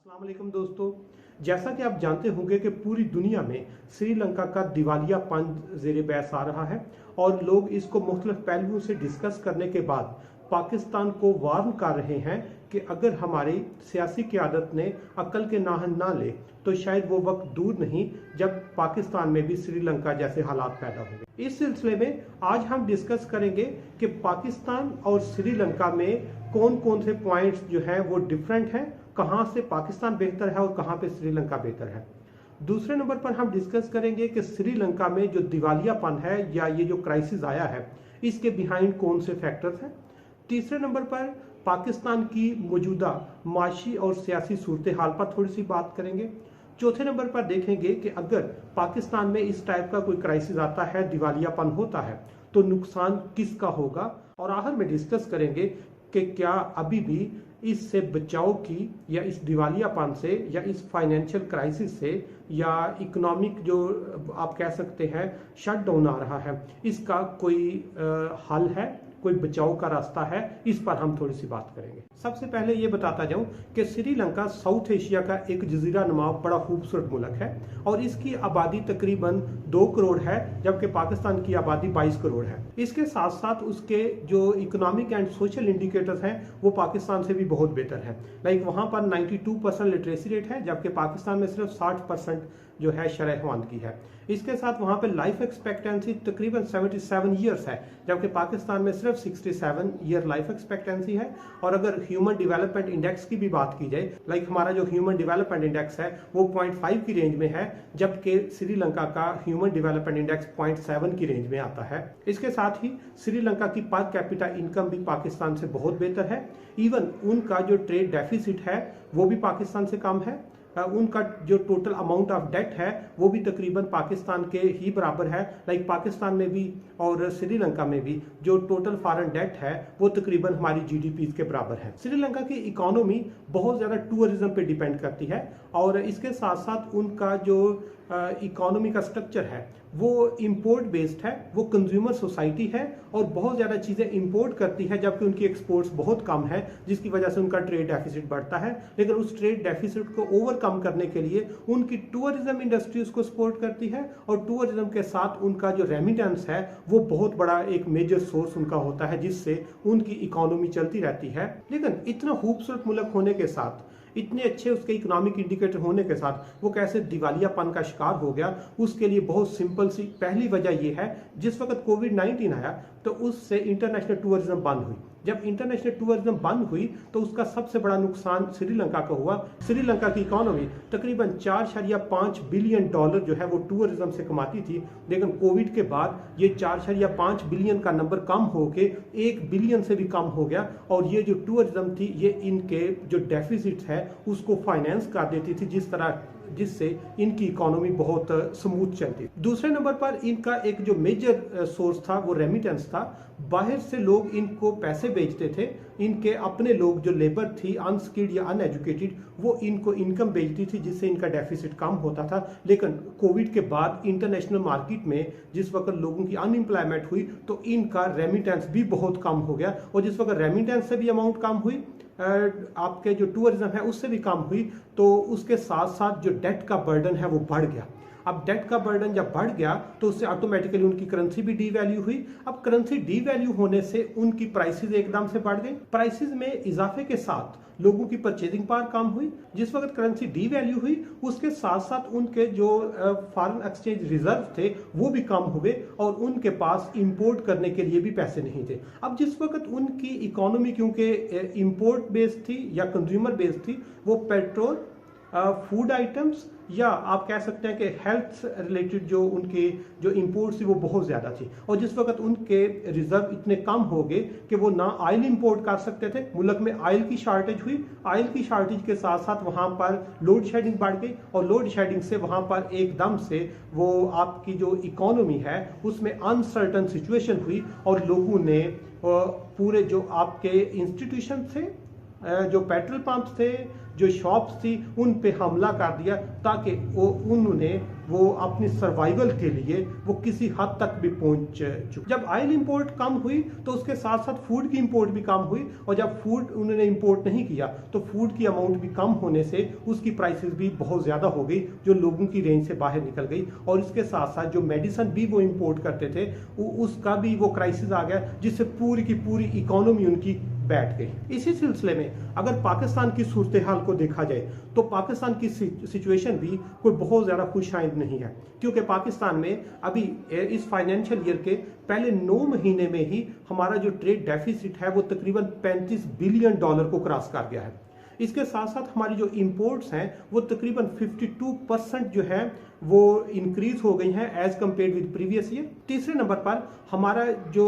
अस्सलाम वालेकुम दोस्तों, जैसा कि आप जानते होंगे कि पूरी दुनिया में श्रीलंका का दिवालियापन ज़ेरे बहस आ रहा है और लोग इसको मुख्तलिफ पहलुओं से डिस्कस करने के बाद पाकिस्तान को वार्न कर रहे हैं कि अगर हमारी सियासी क़यादत ने अक्ल के नाहन ना ले तो शायद वो वक्त दूर नहीं जब पाकिस्तान में भी श्रीलंका जैसे हालात पैदा होंगे। इस सिलसिले में आज हम डिस्कस करेंगे कि पाकिस्तान और श्रीलंका में कौन कौन से पॉइंट्स जो हैं वो डिफरेंट हैं, कहां से पाकिस्तान बेहतर है और कहां पे श्रीलंका बेहतर है। दूसरे नंबर पर हम डिस्कस करेंगे कि श्रीलंका में जो दिवालियापन है या ये जो क्राइसिस आया है इसके बिहाइंड कौन से फैक्टर्स हैं। तीसरे नंबर पर पाकिस्तान की मौजूदा माशी और सियासी सूरत हाल पर थोड़ी सी बात करेंगे। चौथे नंबर पर देखेंगे कि अगर पाकिस्तान में इस टाइप का कोई क्राइसिस आता है, दिवालियापन होता है, तो नुकसान किसका होगा। और आखिर में डिस्कस करेंगे कि क्या अभी भी इससे बचाव की या इस दिवालियापन से या इस फाइनेंशियल क्राइसिस से या इकोनॉमिक जो आप कह सकते हैं शटडाउन आ रहा है, इसका कोई हल है, कोई बचाव का रास्ता है। इस पर हम थोड़ी सी बात करेंगे। सबसे पहले ये बताता जाऊं कि श्रीलंका साउथ एशिया का एक जजीरा नुमा बड़ा खूबसूरत मुल्क है और इसकी आबादी तकरीबन 2 करोड़ है, जबकि पाकिस्तान की आबादी 22 करोड़ है। इसके साथ साथ उसके जो इकोनॉमिक एंड सोशल इंडिकेटर्स हैं वो पाकिस्तान से भी बहुत बेहतर है। लाइक वहां पर 92% लिटरेसी रेट है, जबकि पाकिस्तान में सिर्फ 60% जो है शरह ख्वानगी है। इसके साथ वहां पे लाइफ एक्सपेक्टेंसी तकरीबन 77 ईयर्स है, जबकि पाकिस्तान में सिर्फ 67 ईयर लाइफ एक्सपेक्टेंसी है। और अगर ह्यूमन डेवलपमेंट इंडेक्स की भी बात की जाए, लाइक हमारा जो ह्यूमन डेवलपमेंट इंडेक्स है वो 0.5 की रेंज में है, जबकि श्रीलंका का ह्यूमन डेवलपमेंट इंडेक्स 0.7 की रेंज में आता है। इसके साथ ही श्रीलंका की पर कैपिटा इनकम भी पाकिस्तान से बहुत बेहतर है। इवन उनका जो ट्रेड डेफिसिट है वो भी पाकिस्तान से कम है। उनका जो टोटल अमाउंट ऑफ डेट है वो भी तकरीबन पाकिस्तान के ही बराबर है। लाइक पाकिस्तान में भी और श्रीलंका में भी जो टोटल फॉरेन डेट है वो तकरीबन हमारी जीडीपी के बराबर है। श्रीलंका की इकोनॉमी बहुत ज़्यादा टूरिज्म पे डिपेंड करती है और इसके साथ साथ उनका जो इकोनॉमी का स्ट्रक्चर है वो इंपोर्ट बेस्ड है, वो कंज्यूमर सोसाइटी है और बहुत ज़्यादा चीज़ें इंपोर्ट करती है, जबकि उनकी एक्सपोर्ट्स बहुत कम है, जिसकी वजह से उनका ट्रेड डेफिसिट बढ़ता है। लेकिन उस ट्रेड डेफिसिट को ओवरकम करने के लिए उनकी टूरिज्म इंडस्ट्री उसको सपोर्ट करती है और टूरिज्म के साथ उनका जो रेमिटेंस है वो बहुत बड़ा एक मेजर सोर्स उनका होता है, जिससे उनकी इकोनॉमी चलती रहती है। लेकिन इतना खूबसूरत मुल्क होने के साथ, इतने अच्छे उसके इकोनॉमिक इंडिकेटर होने के साथ वो कैसे दिवालियापन का शिकार हो गया, उसके लिए बहुत सिंपल सी पहली वजह ये है, जिस वक्त कोविड-19 आया तो उससे इंटरनेशनल टूरिज्म बंद हुई। जब इंटरनेशनल टूरिज्म बंद हुई तो उसका सबसे बड़ा नुकसान श्रीलंका का हुआ। श्रीलंका की इकोनॉमी तकरीबन $4.5 बिलियन जो है वो टूरिज्म से कमाती थी, लेकिन कोविड के बाद ये 4.5 बिलियन का नंबर कम होके 1 बिलियन से भी कम हो गया और ये जो टूरिज्म थी ये इनके जो डेफिसिट है उसको फाइनेंस कर देती थी, जिससे इनकी इकोनॉमी बहुत स्मूथ चलती। दूसरे नंबर पर इनका एक जो मेजर सोर्स था वो रेमिटेंस था। बाहर से लोग इनको पैसे भेजते थे, इनके अपने लोग जो लेबर थी अनस्किल्ड या अनएजुकेटेड वो इनको इनकम भेजती थी, जिससे इनका डेफिसिट कम होता था। लेकिन कोविड के बाद इंटरनेशनल मार्केट में जिस वक्त लोगों की अनएम्प्लॉयमेंट हुई तो इनका रेमिटेंस भी बहुत कम हो गया और जिस वक्त रेमिटेंस से भी अमाउंट कम हुई, आपके जो टूरिज्म है उससे भी कम हुई, तो उसके साथ साथ जो डेट का बर्डन है वो बढ़ गया। अब डेट का बर्डन जब बढ़ गया तो उससे ऑटोमेटिकली उनकी करेंसी भी डीवैल्यू हुई। अब करेंसी डीवैल्यू होने से उनकी प्राइसेस एकदम से बढ़ गई। प्राइसेस में इजाफे के साथ लोगों की परचेजिंग पावर कम हुई। जिस वक्त करेंसी डीवैल्यू हुई उसके साथ साथ उनके जो फॉरेन एक्सचेंज रिजर्व थे वो भी कम हुए और उनके पास इंपोर्ट करने के लिए भी पैसे नहीं थे। अब जिस वक्त उनकी इकोनॉमी क्योंकि इंपोर्ट बेस्ड थी या कंज्यूमर बेस्ड थी, वो पेट्रोल, फूड आइटम्स या आप कह सकते हैं कि हेल्थ रिलेटेड जो उनके जो इंपोर्ट्स थी वो बहुत ज़्यादा थी। और जिस वक्त उनके रिजर्व इतने कम हो गए कि वो ना ऑयल इंपोर्ट कर सकते थे, मुल्क में ऑयल की शार्टेज हुई। ऑयल की शार्टेज के साथ साथ वहाँ पर लोड शेडिंग बढ़ गई और लोड शेडिंग से वहाँ पर एकदम से वो आपकी जो इकोनॉमी है उसमें अनसर्टन सिचुएशन हुई और लोगों ने पूरे जो आपके इंस्टीट्यूशन थे जो पेट्रोल पंप थे, जो शॉप्स थी, उन पे हमला कर दिया ताकि वो अपनी सर्वाइवल के लिए वो किसी हद तक भी पहुंच चुके। जब ऑयल इंपोर्ट कम हुई तो उसके साथ साथ फूड की इंपोर्ट भी कम हुई, और जब फूड उन्होंने इंपोर्ट नहीं किया तो फूड की अमाउंट भी कम होने से उसकी प्राइसेस भी बहुत ज्यादा हो गई, जो लोगों की रेंज से बाहर निकल गई। और इसके साथ साथ जो मेडिसिन भी वो इंपोर्ट करते थे उसका भी वो क्राइसिस आ गया, जिससे पूरी की पूरी इकोनॉमी उनकी बैठ गई। इसी सिलसिले में अगर पाकिस्तान की सूरत हाल को देखा जाए तो पाकिस्तान की सिचुएशन भी कोई बहुत ज्यादा खुशाइंद नहीं है, क्योंकि पाकिस्तान में अभी इस फाइनेंशियल ईयर के पहले 9 महीने में ही हमारा जो ट्रेड डेफिसिट है वो तकरीबन $35 बिलियन को क्रॉस कर गया है। इसके साथ साथ हमारी जो इंपोर्ट्स हैं वो तकरीबन 52% जो है वो इंक्रीज हो गई हैं as compared with previous year. तीसरे नंबर पर हमारा जो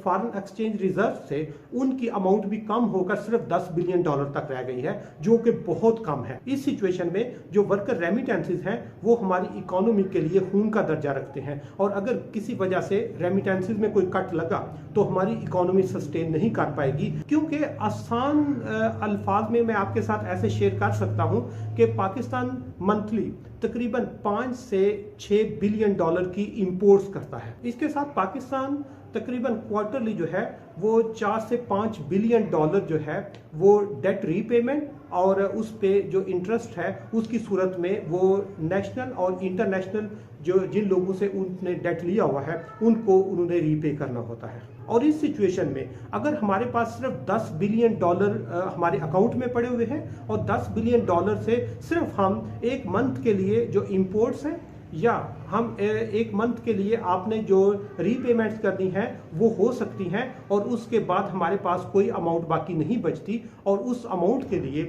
फॉरेन एक्सचेंज रिजर्व थे उनकी अमाउंट भी कम होकर सिर्फ $10 बिलियन तक रह गई है, जो कि बहुत कम है। इस सिचुएशन में जो वर्कर रेमिटेंसेस हैं वो हमारी इकोनॉमी के लिए खून का दर्जा रखते हैं, और अगर किसी वजह से रेमिटेंसेस में कोई कट लगा तो हमारी इकोनॉमी सस्टेन नहीं कर पाएगी। क्योंकि आसान अल्फाज में मैं आपके साथ ऐसे शेयर कर सकता हूं कि पाकिस्तान मंथली तकरीबन 5 से 6 बिलियन डॉलर की इंपोर्ट्स करता है। इसके साथ पाकिस्तान तकरीबन क्वार्टरली जो है वो 4 से 5 बिलियन डॉलर जो है वो डेट रीपेमेंट और उस पे जो इंटरेस्ट है उसकी सूरत में वो नेशनल और इंटरनेशनल जो जिन लोगों से उन्होंने डेट लिया हुआ है उनको उन्होंने रीपे करना होता है। और इस सिचुएशन में अगर हमारे पास सिर्फ $10 बिलियन हमारे अकाउंट में पड़े हुए हैं और $10 बिलियन से सिर्फ हम एक मंथ के लिए जो इंपोर्ट्स हैं या हम एक मंथ के लिए आपने जो रीपेमेंट्स करनी है वो हो सकती हैं, और उसके बाद हमारे पास कोई अमाउंट बाकी नहीं बचती। और उस अमाउंट के लिए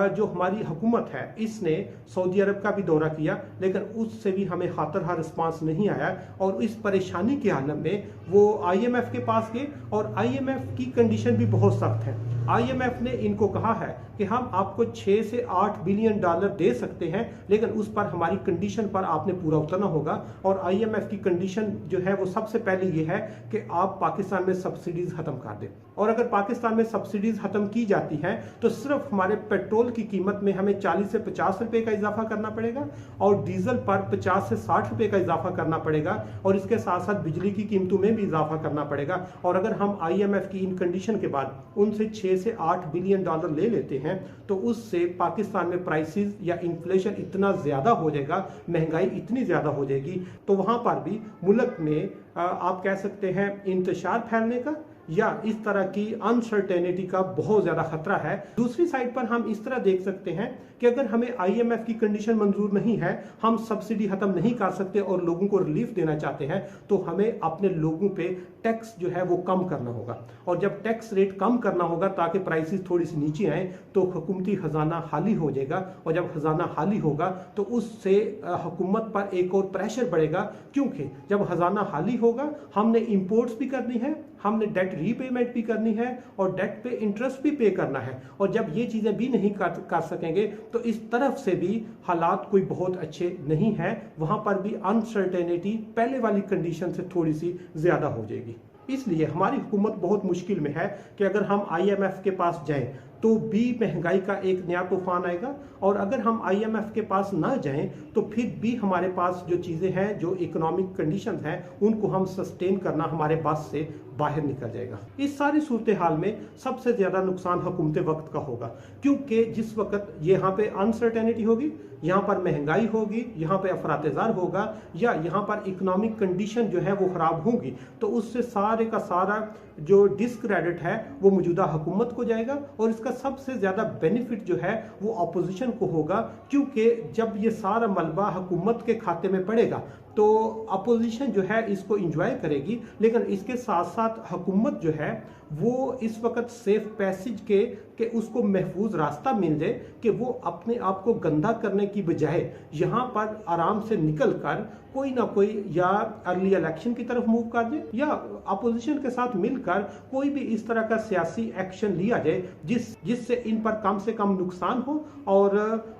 जो हमारी हुकूमत है इसने सऊदी अरब का भी दौरा किया, लेकिन उससे भी हमें खातरहा रिस्पांस नहीं आया। और इस परेशानी के आलम में वो IMF के पास गए, और IMF की कंडीशन भी बहुत सख्त है। IMF ने इनको कहा है कि हम आपको 6 से 8 बिलियन डॉलर दे सकते हैं, लेकिन उस पर हमारी कंडीशन पर आपने पूरा उतरना होगा। और IMF की कंडीशन जो है वो सबसे पहले ये है कि आप पाकिस्तान में सब्सिडीज खत्म कर दें। और अगर पाकिस्तान में सब्सिडीज खत्म की जाती हैं तो सिर्फ हमारे पेट्रोल की कीमत में हमें 40 से 50 रुपए का इजाफा करना पड़ेगा, और डीजल पर 50 से 60 रुपए का इजाफा करना पड़ेगा, और इसके साथ साथ बिजली की कीमतों में भी इजाफा करना पड़ेगा। और अगर हम IMF की इन कंडीशन के बाद उनसे 6 से 8 बिलियन डॉलर ले लेते हैं तो उससे पाकिस्तान में प्राइसेस या इन्फ्लेशन इतना ज्यादा हो जाएगा, महंगाई इतनी ज्यादा हो जाएगी, तो वहां पर भी मुल्क में आप कह सकते हैं इंतशार फैलने का या इस तरह की अनसर्टेनिटी का बहुत ज्यादा खतरा है। दूसरी साइड पर हम इस तरह देख सकते हैं कि अगर हमें IMF की कंडीशन मंजूर नहीं है, हम सब्सिडी खत्म नहीं कर सकते और लोगों को रिलीफ देना चाहते हैं, तो हमें अपने लोगों पे टैक्स जो है वो कम करना होगा। और जब टैक्स रेट कम करना होगा ताकि प्राइसेस थोड़ी सी नीचे आए तो हुकूमती खजाना खाली हो जाएगा, और जब खजाना खाली होगा तो उससे हुकूमत पर एक और प्रेशर बढ़ेगा, क्योंकि जब खजाना खाली होगा हमने इंपोर्ट्स भी करनी है, हमने डेट रीपेमेंट भी करनी है और डेट पे इंटरेस्ट भी पे करना है। और जब ये चीजें भी नहीं कर सकेंगे तो इस तरफ से भी हालात कोई बहुत अच्छे नहीं है, वहां पर भी अनसर्टेनिटी पहले वाली कंडीशन से थोड़ी सी ज्यादा हो जाएगी। इसलिए हमारी हुकूमत बहुत मुश्किल में है कि अगर हम IMF के पास जाएं तो भी महंगाई का एक नया तूफान आएगा, और अगर हम IMF के पास ना जाएं तो फिर भी हमारे पास जो चीजें हैं, जो इकोनॉमिक कंडीशंस हैं, उनको हम सस्टेन करना हमारे पास से बाहर निकल जाएगा। इस सारी सूरत हाल में सबसे ज्यादा नुकसान हुकूमत वक्त का होगा, क्योंकि जिस वक्त यहाँ पे अनसर्टेनिटी होगी, यहाँ पर महंगाई होगी, यहाँ पे अफरातेजार होगा, या यहाँ पर इकोनॉमिक कंडीशन जो है वो खराब होगी, तो उससे सारे का सारा जो डिस्क्रेडिट है वो मौजूदा हुकूमत को जाएगा, और इसका सबसे ज्यादा बेनिफिट जो है वो अपोजिशन को होगा, क्योंकि जब ये सारा मलबा हुकूमत के खाते में पड़ेगा तो अपोजिशन जो है इसको एंजॉय करेगी, लेकिन इसके साथ साथ हुकूमत जो है वो इस वक्त सेफ पैसेज के उसको महफूज रास्ता मिल जाए कि वो अपने आप को गंदा करने की बजाय यहाँ पर आराम से निकल कर कोई ना कोई या अर्ली इलेक्शन की तरफ मूव कर दे, या अपोजिशन के साथ मिलकर कोई भी इस तरह का सियासी एक्शन लिया जाए जिससे इन पर कम से कम नुकसान हो और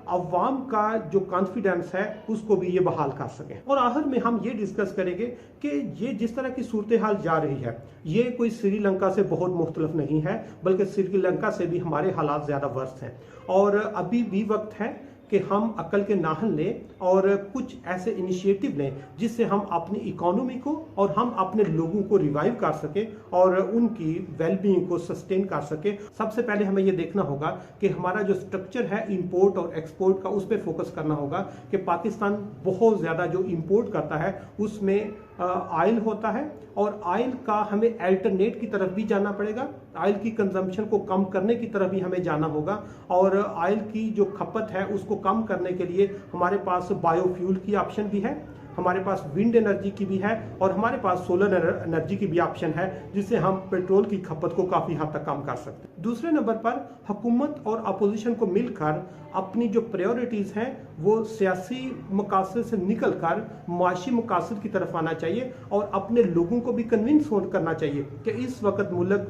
अवाम का जो कॉन्फिडेंस है उसको भी ये बहाल कर सकें। और आखिर में हम ये डिस्कस करेंगे कि ये जिस तरह की सूरत हाल जा रही है ये कोई श्रीलंका से बहुत मुख्तलिफ नहीं है, बल्कि श्रीलंका से भी हमारे हालात ज़्यादा वर्स्ट हैं। और अभी भी वक्त है कि हम अकल के नाहन लें और कुछ ऐसे इनिशिएटिव लें जिससे हम अपनी इकोनॉमी को और हम अपने लोगों को रिवाइव कर सकें और उनकी वेलबींग को सस्टेन कर सकें। सबसे पहले हमें यह देखना होगा कि हमारा जो स्ट्रक्चर है इंपोर्ट और एक्सपोर्ट का, उस पर फोकस करना होगा कि पाकिस्तान बहुत ज़्यादा जो इंपोर्ट करता है उसमें ऑयल होता है और ऑयल का हमें अल्टरनेट की तरफ भी जाना पड़ेगा। ऑयल की कंजम्पशन को कम करने की तरफ भी हमें जाना होगा और ऑयल की जो खपत है उसको कम करने के लिए हमारे पास बायोफ्यूल की ऑप्शन भी है, हमारे पास विंड एनर्जी की भी है और हमारे पास सोलर एनर्जी की भी ऑप्शन है जिससे हम पेट्रोल की खपत को काफ़ी हद तक कम कर सकते हैं। दूसरे नंबर पर हुकूमत और अपोजिशन को मिलकर अपनी जो प्रायोरिटीज़ हैं वो सियासी मकासद से निकल कर माशी मकासद की तरफ आना चाहिए और अपने लोगों को भी कन्विंस करना चाहिए कि इस वक्त मुल्क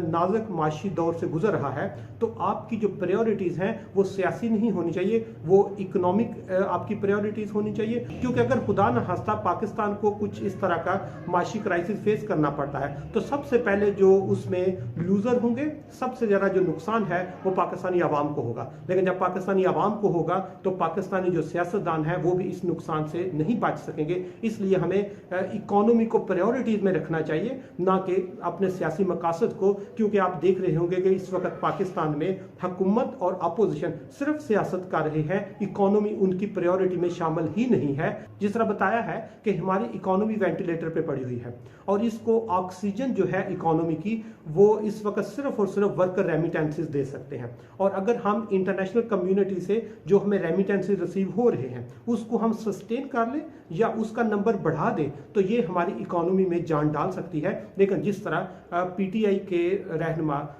नाजुक माशी दौर से गुजर रहा है, तो आपकी जो प्रायोरिटीज़ हैं वो सियासी नहीं होनी चाहिए, वो इकोनॉमिक आपकी प्रायोरिटीज़ होनी चाहिए। क्योंकि अगर खुदा न खास्ता पाकिस्तान को कुछ इस तरह का माशी क्राइसिस फेस करना पड़ता है तो सबसे पहले जो उसमें लूजर होंगे, सबसे ज़्यादा जो नुकसान है वो पाकिस्तानी आवाम को होगा। लेकिन जब पाकिस्तानी आवाम को होगा तो पाकिस्तानी जो सियासतदान है वो भी इस नुकसान से नहीं बच सकेंगे। इसलिए हमें इकोनॉमी को प्रायोरिटीज में रखना चाहिए, ना कि अपने सियासी मकासद को। क्योंकि आप देख रहे होंगे कि इस वक्त पाकिस्तान में हुकूमत और अपोजिशन सिर्फ सियासत कर रहे हैं, इकोनॉमी उनकी प्रायोरिटी में शामिल ही नहीं है। जिस तरह बताया है कि हमारी इकोनॉमी वेंटिलेटर पे पड़ी हुई है और इसको ऑक्सीजन जो है इकोनॉमी की वो इस वक्त सिर्फ और सिर्फ वर्कर रेमिटेंसेस दे सकते हैं। और अगर हम इंटरनेशनल कम्युनिटी से जो हमें रेमिटेंसेस रिसीव हो रहे हैं उसको हम सस्टेन कर लें या उसका नंबर बढ़ा दें तो ये हमारी इकोनॉमी में जान डाल सकती है। लेकिन जिस तरह पीटीआई के रहनुमा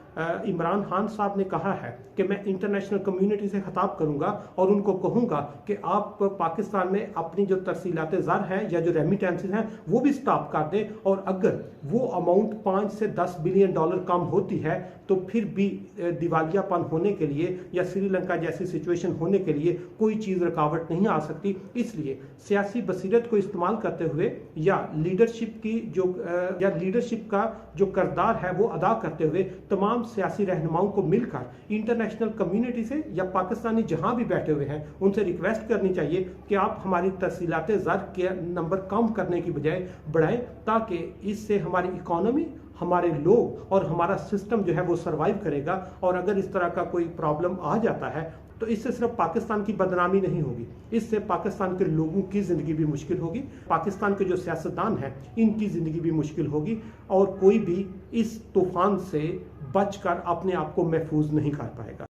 इमरान खान साहब ने कहा है कि मैं इंटरनेशनल कम्युनिटी से खिताब करूंगा और उनको कहूंगा कि आप पाकिस्तान में अपनी जो तरसीलात ज़र हैं या जो रेमिटेंसेस हैं वो भी स्टॉप कर दें, और अगर वो अमाउंट 5 से 10 बिलियन डॉलर कम होती है तो फिर भी दिवालियापन होने के लिए या श्रीलंका जैसी सिचुएशन होने के लिए कोई चीज़ रुकावट नहीं आ सकती। इसलिए सियासी बसीरत को इस्तेमाल करते हुए या लीडरशिप का जो किरदार है वो अदा करते हुए तमाम सियासी रहनुमाओं को मिलकर इंटरनेशनल कम्युनिटी से या पाकिस्तानी जहां भी बैठे हुए हैं उनसे रिक्वेस्ट करनी चाहिए कि आप हमारी तरसीलात ज़र के नंबर कम करने की बजाय बढ़ाएं, ताकि इससे हमारी इकोनॉमी, हमारे लोग और हमारा सिस्टम जो है वो सरवाइव करेगा। और अगर इस तरह का कोई प्रॉब्लम आ जाता है तो इससे सिर्फ पाकिस्तान की बदनामी नहीं होगी, इससे पाकिस्तान के लोगों की ज़िंदगी भी मुश्किल होगी, पाकिस्तान के जो सियासतदान हैं इनकी ज़िंदगी भी मुश्किल होगी और कोई भी इस तूफान से बचकर अपने आप को महफूज नहीं कर पाएगा।